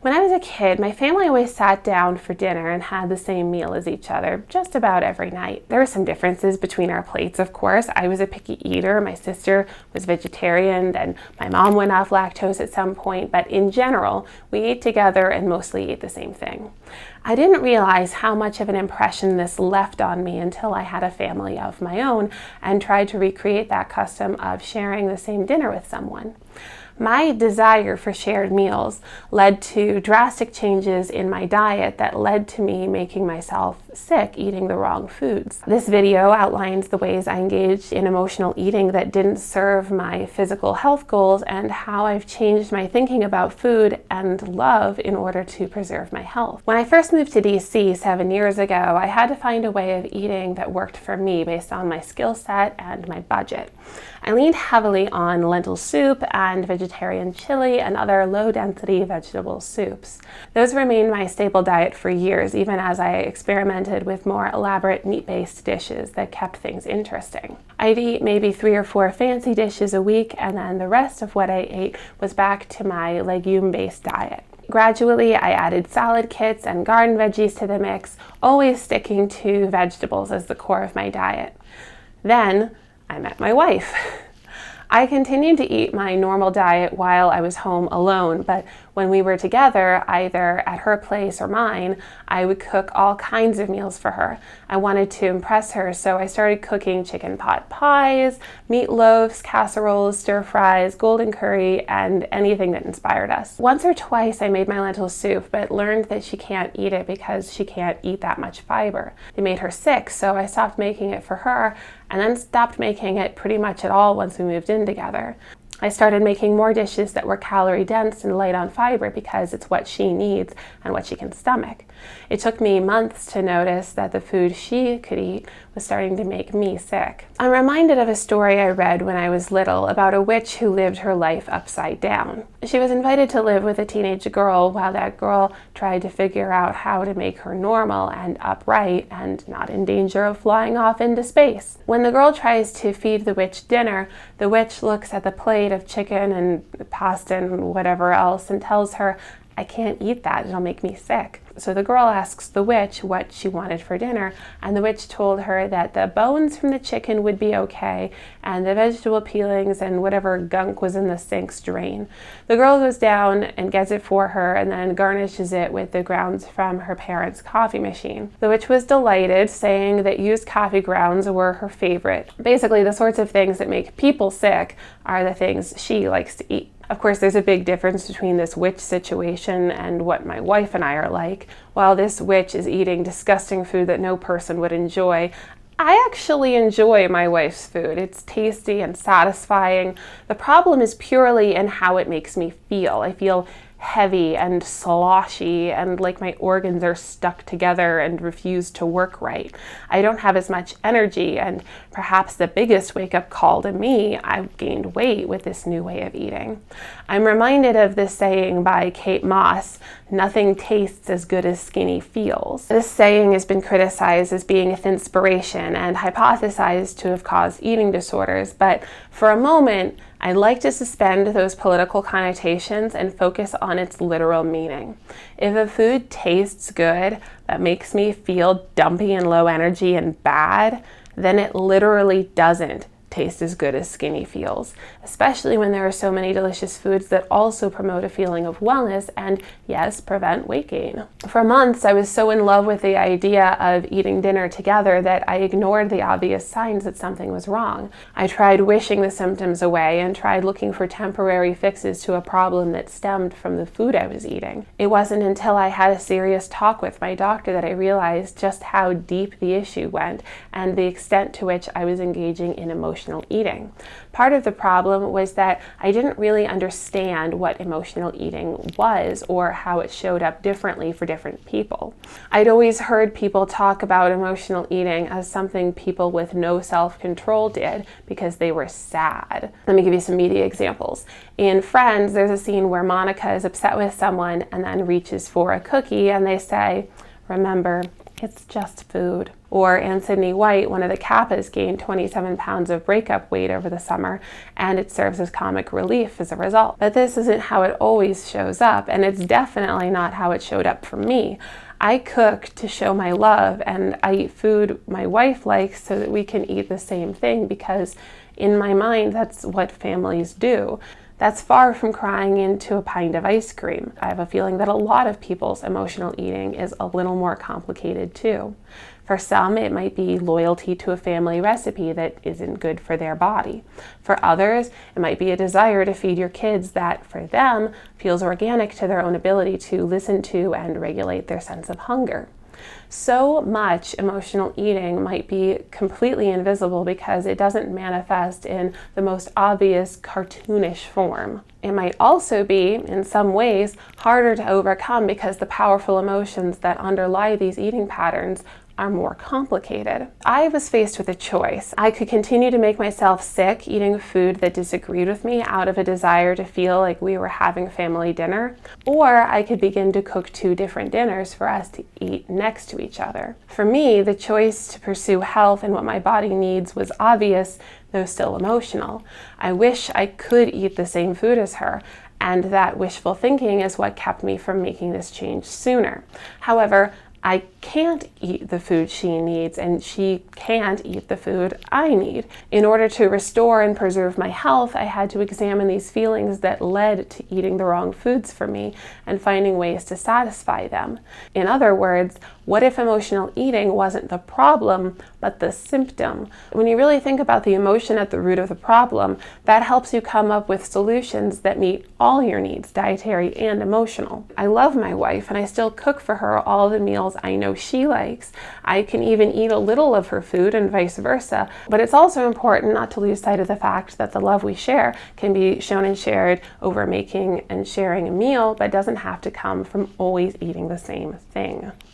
When I was a kid, my family always sat down for dinner and had the same meal as each other just about every night. There were some differences between our plates, of course. I was a picky eater, my sister was vegetarian, and my mom went off lactose at some point, but in general, we ate together and mostly ate the same thing. I didn't realize how much of an impression this left on me until I had a family of my own and tried to recreate that custom of sharing the same dinner with someone. My desire for shared meals led to drastic changes in my diet that led to me making myself sick eating the wrong foods. This video outlines the ways I engaged in emotional eating that didn't serve my physical health goals and how I've changed my thinking about food and love in order to preserve my health. When I first moved to DC 7 years ago, I had to find a way of eating that worked for me based on my skill set and my budget. I leaned heavily on lentil soup and vegetarian chili and other low-density vegetable soups. Those remained my staple diet for years, even as I experimented with more elaborate meat-based dishes that kept things interesting. I'd eat maybe 3 or 4 fancy dishes a week, and then the rest of what I ate was back to my legume-based diet. Gradually, I added salad kits and garden veggies to the mix, always sticking to vegetables as the core of my diet. Then, I met my wife. I continued to eat my normal diet while I was home alone, but when we were together, either at her place or mine, I would cook all kinds of meals for her. I wanted to impress her, so I started cooking chicken pot pies, meatloafs, casseroles, stir fries, golden curry, and anything that inspired us. Once or twice I made my lentil soup, but learned that she can't eat it because she can't eat that much fiber. It made her sick, so I stopped making it for her, and then stopped making it pretty much at all once we moved in together. I started making more dishes that were calorie dense and light on fiber because it's what she needs and what she can stomach. It took me months to notice that the food she could eat was starting to make me sick. I'm reminded of a story I read when I was little about a witch who lived her life upside down. She was invited to live with a teenage girl while that girl tried to figure out how to make her normal and upright and not in danger of flying off into space. When the girl tries to feed the witch dinner, the witch looks at the plate of chicken and pasta and whatever else and tells her, "I can't eat that, it'll make me sick." So the girl asks the witch what she wanted for dinner, and the witch told her that the bones from the chicken would be okay, and the vegetable peelings and whatever gunk was in the sinks drain. The girl goes down and gets it for her, and then garnishes it with the grounds from her parents' coffee machine. The witch was delighted, saying that used coffee grounds were her favorite. Basically, the sorts of things that make people sick are the things she likes to eat. Of course, there's a big difference between this witch situation and what my wife and I are like. While this witch is eating disgusting food that no person would enjoy, I actually enjoy my wife's food. It's tasty and satisfying. The problem is purely in how it makes me feel. I feel heavy and sloshy and like my organs are stuck together and refuse to work right. I don't have as much energy, and perhaps the biggest wake-up call to me, I've gained weight with this new way of eating. I'm reminded of this saying by Kate Moss, "Nothing tastes as good as skinny feels." This saying has been criticized as being a inspiration and hypothesized to have caused eating disorders, but for a moment, I'd like to suspend those political connotations and focus on its literal meaning. If a food tastes good but makes me feel dumpy and low energy and bad, then it literally doesn't taste as good as skinny feels, especially when there are so many delicious foods that also promote a feeling of wellness and, yes, prevent weight gain. For months, I was so in love with the idea of eating dinner together that I ignored the obvious signs that something was wrong. I tried wishing the symptoms away and tried looking for temporary fixes to a problem that stemmed from the food I was eating. It wasn't until I had a serious talk with my doctor that I realized just how deep the issue went and the extent to which I was engaging in emotional eating. Part of the problem was that I didn't really understand what emotional eating was or how it showed up differently for different people. I'd always heard people talk about emotional eating as something people with no self-control did because they were sad. Let me give you some media examples. In Friends, there's a scene where Monica is upset with someone and then reaches for a cookie and they say, "Remember, it's just food." Or Anne Sidney White, one of the Kappas, gained 27 pounds of breakup weight over the summer, and it serves as comic relief as a result. But this isn't how it always shows up, and it's definitely not how it showed up for me. I cook to show my love, and I eat food my wife likes so that we can eat the same thing, because in my mind, that's what families do. That's far from crying into a pint of ice cream. I have a feeling that a lot of people's emotional eating is a little more complicated too. For some, it might be loyalty to a family recipe that isn't good for their body. For others, it might be a desire to feed your kids that, for them, feels organic to their own ability to listen to and regulate their sense of hunger. So much emotional eating might be completely invisible because it doesn't manifest in the most obvious cartoonish form. It might also be, in some ways, harder to overcome because the powerful emotions that underlie these eating patterns are more complicated. I was faced with a choice. I could continue to make myself sick eating food that disagreed with me out of a desire to feel like we were having family dinner, or I could begin to cook 2 different dinners for us to eat next to each other. For me, the choice to pursue health and what my body needs was obvious, though still emotional. I wish I could eat the same food as her, and that wishful thinking is what kept me from making this change sooner. However, I can't eat the food she needs, and she can't eat the food I need. In order to restore and preserve my health, I had to examine these feelings that led to eating the wrong foods for me and finding ways to satisfy them. In other words, what if emotional eating wasn't the problem, but the symptom? When you really think about the emotion at the root of the problem, that helps you come up with solutions that meet all your needs, dietary and emotional. I love my wife, and I still cook for her all the meals I know she likes. I can even eat a little of her food and vice versa, but it's also important not to lose sight of the fact that the love we share can be shown and shared over making and sharing a meal, but doesn't have to come from always eating the same thing.